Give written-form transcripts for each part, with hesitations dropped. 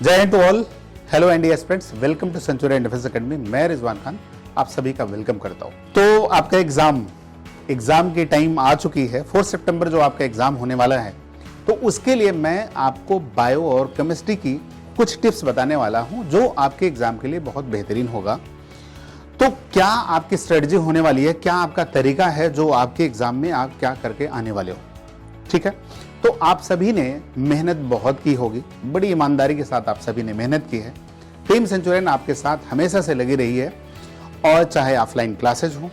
जय हिंद to all. Hello ND aspirants, welcome to Centurion Defence Academy. मैं रिजवान खान आप सभी का वेलकम करता हूं। तो आपका एग्जाम की टाइम आ चुकी है। 4 सितंबर जो आपका एग्जाम होने वाला है, तो उसके लिए मैं आपको बायो और केमिस्ट्री की कुछ टिप्स बताने वाला हूं जो आपके एग्जाम के लिए बहुत बेहतरीन होगा। तो क्या आपकी स्ट्रेटजी होने वाली है, क्या आपका तरीका है जो आपके एग्जाम में आप क्या करके आने वाले हो, ठीक है। तो आप सभी ने मेहनत बहुत की होगी, बड़ी ईमानदारी के साथ आप सभी ने मेहनत की है। टीम सेंचुरियन आपके साथ हमेशा से लगी रही है, और चाहे ऑफलाइन क्लासेज हो,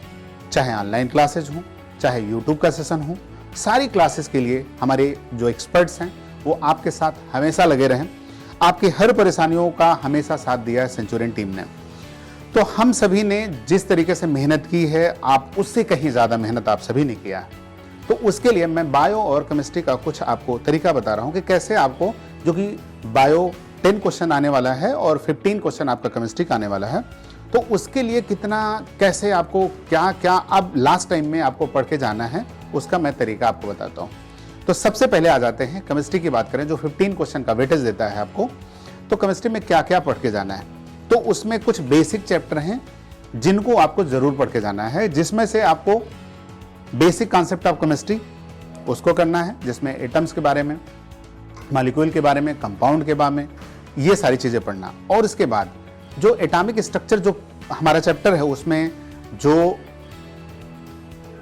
चाहे ऑनलाइन क्लासेज हो, चाहे यूट्यूब का सेशन हो, सारी क्लासेस के लिए हमारे जो एक्सपर्ट्स हैं वो आपके साथ हमेशा लगे रहें। आपकी हर परेशानियों का हमेशा साथ दिया है सेंचुरियन टीम ने। तो हम सभी ने जिस तरीके से मेहनत की है, आप उससे कहीं ज़्यादा मेहनत आप सभी ने किया है। तो उसके लिए मैं बायो और केमिस्ट्री का कुछ आपको तरीका बता रहा हूं कि कैसे आपको, जो कि बायो 10 क्वेश्चन आने वाला है और 15 क्वेश्चन आपका केमिस्ट्री का आने वाला है, तो उसके लिए कितना, कैसे आपको क्या क्या अब लास्ट टाइम में आपको पढ़ के जाना है, उसका मैं तरीका आपको बताता हूं। तो सबसे पहले आ जाते हैं केमिस्ट्री की बात करें, जो 15 क्वेश्चन का वेटेज देता है आपको। तो केमिस्ट्री में क्या क्या पढ़ के जाना है, तो उसमें कुछ बेसिक चैप्टर हैं जिनको आपको जरूर पढ़ के जाना है, जिसमें से आपको बेसिक कॉन्सेप्ट ऑफ केमिस्ट्री उसको करना है, जिसमें एटम्स के बारे में, मॉलिक्यूल के बारे में, कंपाउंड के बारे में, ये सारी चीजें पढ़ना। और इसके बाद जो एटॉमिक स्ट्रक्चर जो हमारा चैप्टर है, उसमें जो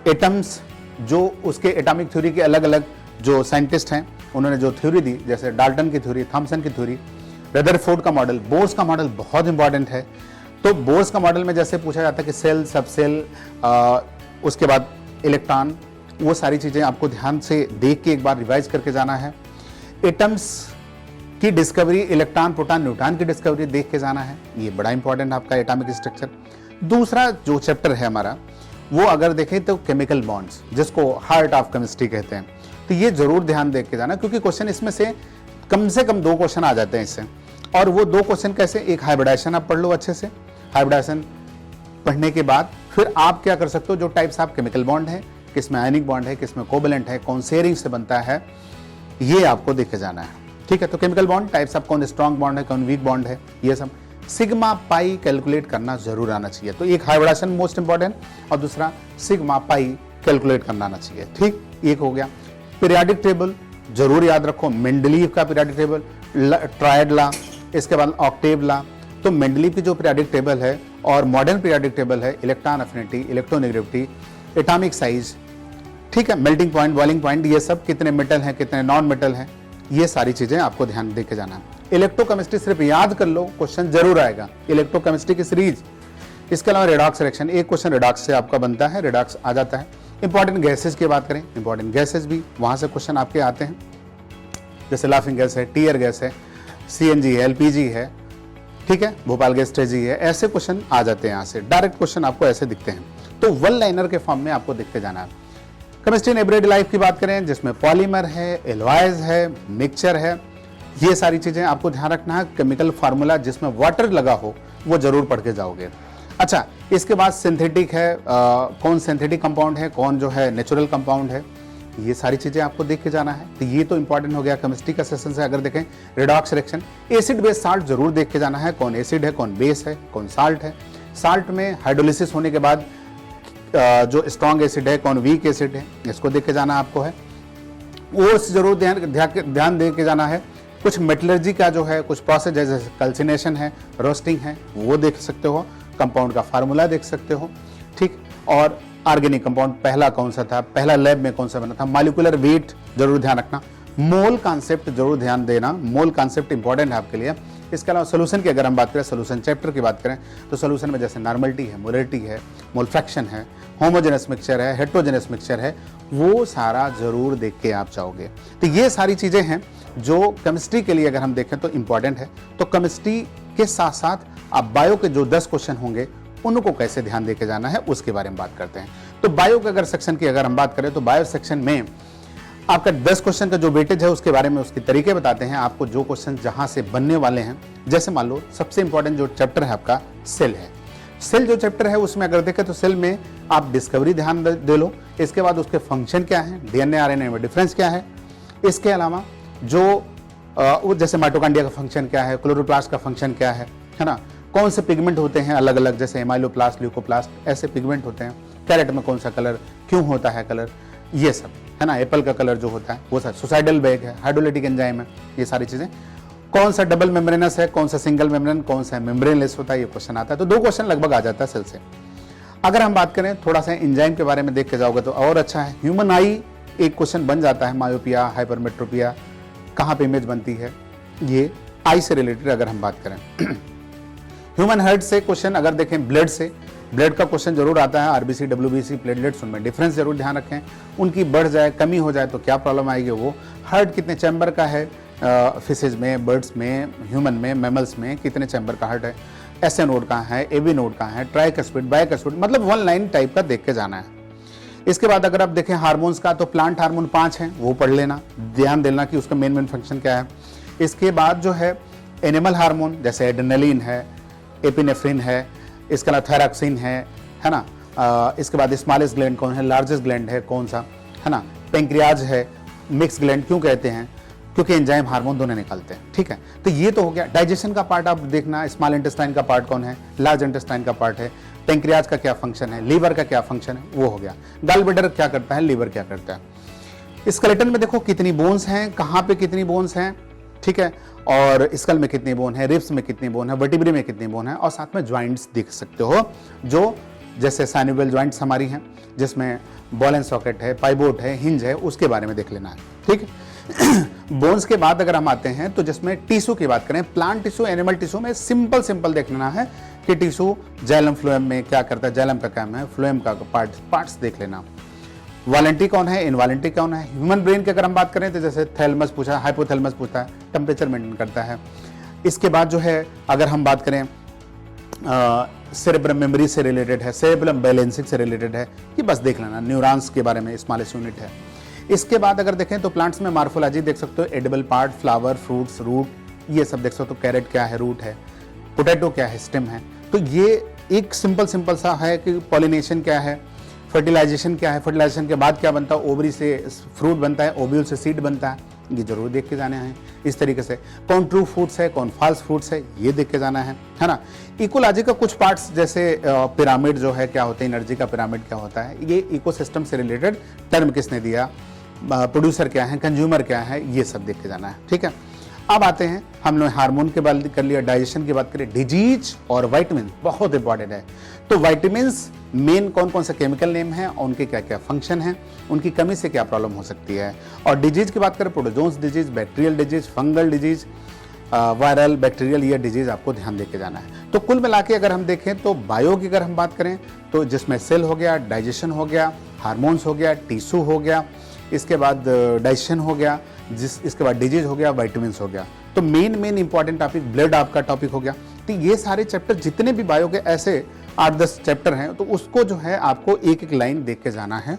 एटम्स, जो उसके एटॉमिक थ्योरी के अलग अलग जो साइंटिस्ट हैं उन्होंने जो थ्योरी दी, जैसे डाल्टन की थ्योरी, थॉमसन की थ्योरी, रदरफोर्ड का मॉडल, बोर्स का मॉडल बहुत इंपॉर्टेंट है। तो बोर्स का मॉडल में जैसे पूछा जाता है कि सेल, सब सेल, उसके बाद इलेक्ट्रॉन, वो सारी चीजें आपको ध्यान से देख के एक बार रिवाइज करके जाना है। एटम्स की डिस्कवरी, इलेक्ट्रॉन, प्रोटॉन, न्यूट्रॉन की डिस्कवरी देख के जाना है, ये बड़ा इंपॉर्टेंट आपका एटॉमिक स्ट्रक्चर। दूसरा जो चैप्टर है हमारा, वो अगर देखें तो केमिकल बॉन्ड्स, जिसको हार्ट ऑफ केमिस्ट्री कहते हैं, तो ये जरूर ध्यान देख के जाना, क्योंकि क्वेश्चन इसमें से कम 2 क्वेश्चन आ जाते हैं इससे। और वो 2 क्वेश्चन कैसे, एक हाइब्रिडाइजेशन आप पढ़ लो अच्छे से। हाइब्रिडाइजेशन पढ़ने के बाद फिर आप क्या कर सकते हो, जो टाइप्स ऑफ केमिकल बॉन्ड है, किसमें आयनिक बॉन्ड है, किसमें कोवेलेंट है, कौन शेयरिंग से बनता है, ये आपको देखे जाना है, ठीक है। तो केमिकल बॉन्ड टाइप्स ऑफ, कौन स्ट्रॉन्ग बॉन्ड है, कौन वीक बॉन्ड है, ये सब सिग्मा पाई कैलकुलेट करना जरूर आना चाहिए। तो एक हाइब्रिडाइजेशन मोस्ट इंपॉर्टेंट, और दूसरा सिग्मा पाई कैलकुलेट करना आना चाहिए, ठीक। एक हो गया। पीरियोडिक टेबल जरूर याद रखो, मेंडलीव का पीरियोडिक टेबल, ट्रायड लॉ, इसके बाद ऑक्टेव लॉ। तो मेंडलीव की जो पीरियोडिक टेबल है और मॉडर्न पीरियोडिक टेबल है, electron affinity, electronegativity, atomic size, ठीक है, मेल्टिंग पॉइंट, बॉइलिंग पॉइंट, ये सब कितने मेटल हैं, कितने नॉन मेटल हैं, ये सारी चीजें आपको ध्यान देके जाना है। इलेक्ट्रोकेमिस्ट्री सिर्फ याद कर लो, क्वेश्चन जरूर आएगा, इलेक्ट्रोकेमिस्ट्री की सीरीज। इसके अलावा रेडॉक्स रिएक्शन, एक क्वेश्चन रेडॉक्स से आपका बनता है, रेडॉक्स आ जाता है। इंपॉर्टेंट गैसेज की बात करें, इंपॉर्टेंट गैसेज भी वहां से क्वेश्चन आपके आते हैं, जैसे लाफिंग गैस है, टीयर गैस है, सीएनजी है, एलपीजी है, ठीक है, भोपाल गैस स्ट्रेटजी है, ऐसे क्वेश्चन आ जाते हैं यहाँ से। डायरेक्ट क्वेश्चन आपको ऐसे दिखते हैं, तो वन लाइनर के फॉर्म में आपको दिखते जाना है। केमिस्ट्री इन एवरीडे लाइफ की बात करें, जिसमें पॉलीमर है, एलॉयज है, मिक्सचर है, ये सारी चीजें आपको ध्यान रखना है। केमिकल फार्मूला जिसमें वाटर लगा हो वो जरूर पढ़ के जाओगे। अच्छा, इसके बाद सिंथेटिक है, कौन सिंथेटिक कंपाउंड है, कौन जो है नेचुरल कंपाउंड है, ये सारी चीजें आपको देख के जाना है। तो ये तो इंपॉर्टेंट हो गया केमिस्ट्री का सेशन से। अगर देखें redox reaction, acid base salt जरूर देख के जाना है, कौन एसिड है, कौन बेस है, कौन साल्ट है। साल्ट में हाइड्रोलिसिस होने के बाद जो स्ट्रॉन्ग एसिड है, कौन वीक एसिड है, इसको देख के जाना आपको है। वो जरूर ध्यान दे के जाना है। कुछ मेटलर्जी का जो है कुछ प्रोसेस है, जैसे कैल्सिनेशन है, रोस्टिंग है, वो देख सकते हो। कंपाउंड का फार्मूला देख सकते हो, ठीक। और ऑर्गेनिक कंपाउंड पहला कौन सा था, पहला लैब में कौन सा बना था, मॉलिक्यूलर वेट जरूर ध्यान रखना, मोल कॉन्सेप्ट जरूर ध्यान देना, मोल कॉन्सेप्ट इंपॉर्टेंट है आपके लिए। इसके अलावा सोल्यूशन की अगर हम बात करें, सोल्यूशन चैप्टर की बात करें, तो सोल्यूशन में जैसे नॉर्मलिटी है, मोलरिटी है, मोल फ्रैक्शन है, होमोजेनस मिक्सचर है, हेट्रोजेनस मिक्सचर है, वो सारा जरूर देख के आप जाओगे। तो ये सारी चीजें हैं जो केमिस्ट्री के लिए अगर हम देखें तो इंपॉर्टेंट है। तो केमिस्ट्री के साथ साथ आप बायो के जो 10 क्वेश्चन होंगे उनको कैसे ध्यान देके जाना है, उसके बारे में बात करते हैं। तो बायो के अगर सेक्शन की अगर हम बात करें, तो बायो सेक्शन में आपका 10 क्वेश्चन का जो वेटेज है उसके बारे में उसके तरीके बताते हैं आपको, जो क्वेश्चन जहां से बनने वाले हैं। जैसे मान लो सबसे इंपॉर्टेंट जो चैप्टर है आपका सेल है। सेल जो चैप्टर है उसमें अगर देखें तो सेल में आप डिस्कवरी ध्यान दे लो, इसके बाद उसके फंक्शन क्या है, डीएनए आरएनए में डिफरेंस क्या है, इसके अलावा जो वो जैसे माइटोकॉन्ड्रिया का फंक्शन क्या है, क्लोरोप्लास्ट का फंक्शन क्या है ना, कौन से पिगमेंट होते हैं अलग अलग, जैसे एमाइलोप्लास्ट, ल्यूकोप्लास्ट, ऐसे पिगमेंट होते हैं, कैरेट में कौन सा कलर क्यों होता है कलर, ये सब है ना, एप्पल का कलर जो होता है वो सब, सुसाइडल बैग है, हाइड्रोलिटिक एंजाइम है, ये सारी चीजें, कौन सा डबल मेम्ब्रेनस है, कौन सा सिंगल मेम्ब्रेन, कौन सा मेम्ब्रेनलेस होता है, ये क्वेश्चन आता है। तो 2 क्वेश्चन लगभग आ जाता है सेल से। अगर हम बात करें थोड़ा सा एंजाइम के बारे में देख के जाओगे तो और अच्छा है। ह्यूमन आई एक क्वेश्चन बन जाता है, मायोपिया, हाइपरमेट्रोपिया, कहाँ पे इमेज बनती है, ये आई से रिलेटेड अगर हम बात करें। ह्यूमन हार्ट से क्वेश्चन अगर देखें, ब्लड से, ब्लड का क्वेश्चन जरूर आता है, आरबीसी, डब्ल्यूबीसी, प्लेटलेट्स, उनमें डिफरेंस जरूर ध्यान रखें, उनकी बढ़ जाए, कमी हो जाए तो क्या प्रॉब्लम आएगी। वो हार्ट कितने चैम्बर का है, फिशेज में, बर्ड्स में, ह्यूमन में, मैमल्स में कितने चैम्बर का हार्ट है, एसए नोड कहाँ है, एबी नोड कहाँ है, ट्राइकस्पिड, बाइकस्पिड, मतलब 1 लाइन टाइप का देख के जाना है। इसके बाद अगर आप देखें हार्मोन्स का, तो प्लांट हार्मोन 5 हैं, वो पढ़ लेना, ध्यान देना कि उसका मेन फंक्शन क्या है। इसके बाद जो है एनिमल हार्मोन, जैसे एड्रेनलिन है, एपिनेफ्रिन है, इसके अलावा थायरॉक्सिन है ना, इसके बाद स्मॉलेस्ट ग्लैंड कौन है, लार्जेस्ट ग्लैंड है कौन सा, है ना, पेंक्रियाज है, मिक्स ग्लैंड क्यों कहते हैं, क्योंकि एंजाइम हार्मोन दोनों निकलते हैं, ठीक है। तो ये तो हो गया। डाइजेशन का पार्ट आप देखना, स्मॉल इंटेस्टाइन का पार्ट कौन है, लार्ज इंटेस्टाइन का पार्ट है, पेंक्रियाज का क्या फंक्शन है, लीवर का क्या फंक्शन है, वो हो गया। गॉल ब्लैडर क्या करता है, लीवर क्या करता है। स्केलेटन में देखो कितनी बोन्स हैं, कहाँ पे कितनी बोन्स हैं, ठीक है, और स्कल में कितनी बोन है, रिब्स में कितनी बोन है, वर्टिब्रे में कितनी बोन है, और साथ में ज्वाइंट्स देख सकते हो, जो जैसे साइनोवियल ज्वाइंट्स हमारी हैं, जिसमें बॉल एंड सॉकेट है, पाइवोट है, हिंज है, उसके बारे में देख लेना है, ठीक है। बोन्स के बाद अगर हम आते हैं तो जिसमें टिश्यू की बात करें, प्लांट टिश्यू, एनिमल टिश्यू में सिंपल देख लेना है कि टिश्यू जाइलम फ्लोएम में क्या करता है, जाइलम का काम है, फ्लोएम का पार्ट्स देख लेना। वालंटी कौन है, इनवालंटी कौन है। ह्यूमन ब्रेन की अगर हम बात करें तो जैसे थैलेमस पूछा, हाइपोथैलेमस पूछता है, टेम्परेचर मेंटेन करता है। इसके बाद जो है अगर हम बात करें सेरेब्रम मेमोरी से रिलेटेड है, सेरेब्रम बैलेंसिंग से रिलेटेड है, ये बस देख लेना। न्यूरॉन्स के बारे में स्मॉलेस्ट यूनिट है। इसके बाद अगर देखें तो प्लांट्स में मार्फोलॉजी देख सकते हो, edible part, flower, fruits, root, ये सब देख सकते हो। कैरेट क्या है, रूट है, पोटैटो क्या है, स्टेम है। तो ये एक सिंपल सा है कि पॉलिनेशन क्या है, फर्टिलाइजेशन क्या है, फर्टिलाइजेशन के बाद क्या बनता है, ओवरी से फ्रूट बनता है, ओव्यूल से सीड बनता है, ये जरूर देख के जाने हैं। इस तरीके से कौन ट्रू फ्रूट्स है, कौन फॉल्स फ्रूट्स है, ये देख के जाना है ना। इकोलॉजी का कुछ पार्ट्स जैसे पिरामिड जो है क्या होता है, एनर्जी का पिरामिड क्या होता है, ये इकोसिस्टम से रिलेटेड टर्म किसने दिया, प्रोड्यूसर क्या है, कंज्यूमर क्या है, ये सब देख के जाना है, ठीक है। अब आते हैं, हम लोग हार्मोन के बात कर लिया, डाइजेशन की बात करें, डिजीज और वाइटामिन बहुत इंपॉर्टेंट है। तो वाइटामिन्स मेन कौन कौन से केमिकल नेम है, उनके क्या क्या फंक्शन है, उनकी कमी से क्या प्रॉब्लम हो सकती है। और डिजीज की बात करें, protozoans disease, bacterial disease, fungal disease, viral, bacterial, ये डिजीज आपको ध्यान देके जाना है। तो कुल मिला के अगर हम देखें तो बायो की अगर हम बात करें तो जिसमें सेल हो गया, डाइजेशन हो गया, हार्मोन्स हो गया, टिश्यू हो गया, इसके बाद डाइजेशन हो गया, इसके बाद डिजीज हो गया, वाइटामिन्स हो गया। तो मेन इंपॉर्टेंट टॉपिक ब्लड आपका टॉपिक हो गया। तो ये सारे चैप्टर जितने भी बायो के ऐसे 8-10 चैप्टर हैं, तो उसको जो है आपको एक एक लाइन देख के जाना है।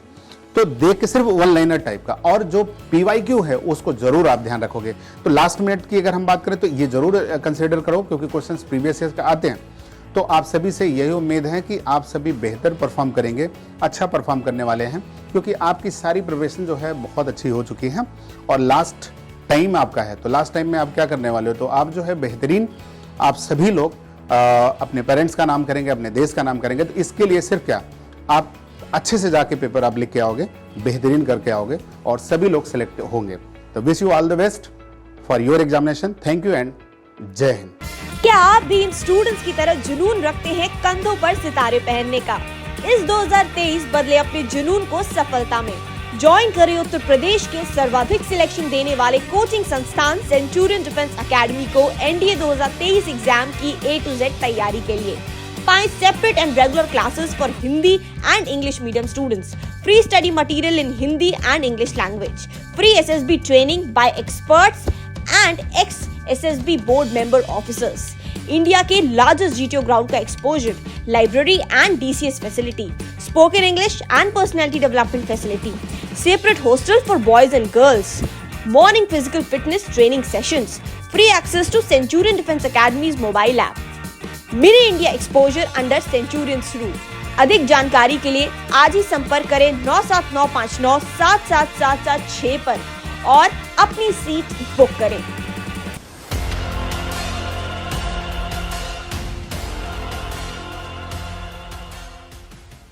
तो देख के सिर्फ 1 लाइनर टाइप का, और जो PYQ है उसको जरूर आप ध्यान रखोगे। तो लास्ट मिनट की अगर हम बात करें तो ये जरूर कंसिडर करो, क्योंकि क्वेश्चंस प्रीवियस ईयर के आते हैं। तो आप सभी से यही उम्मीद है कि आप सभी बेहतर परफॉर्म करेंगे, अच्छा परफॉर्म करने वाले हैं, क्योंकि आपकी सारी प्रिपरेशन जो है बहुत अच्छी हो चुकी है और लास्ट टाइम आपका है। तो लास्ट टाइम में आप क्या करने वाले हो, तो आप जो है बेहतरीन, आप सभी लोग अपने पेरेंट्स का नाम करेंगे, अपने देश का नाम करेंगे। तो इसके लिए सिर्फ क्या, आप अच्छे से जाके पेपर आप लिख के आओगे, बेहतरीन करके आओगे और सभी लोग सिलेक्ट होंगे। तो wish you all the best for your examination. Thank you and जय हिंद। क्या आप भी इन स्टूडेंट्स की तरह जुनून रखते हैं कंधों पर सितारे पहनने का? इस 2023 बदले अपने जुनून को सफलता में। ज्वाइन करें उत्तर प्रदेश के सर्वाधिक सिलेक्शन देने वाले कोचिंग संस्थान सेंचुरियन डिफेंस एकेडमी को NDA 2023 एग्जाम की A to Z तैयारी के लिए। पाएं separate and regular classes for Hindi and English medium students, free study material in Hindi and English language, free SSB training bye experts and ex SSB board member officers, India के largest GTO ground का exposure, library and DCS facility, spoken English and personality development facility, separate hostel for boys and girls, morning physical fitness training sessions, free access to Centurion Defence academies mobile app, mini India exposure under Centurion rule. अधिक जानकारी के लिए आज ही संपर्क करें 97959 77776 पर और अपनी सीट बुक करें।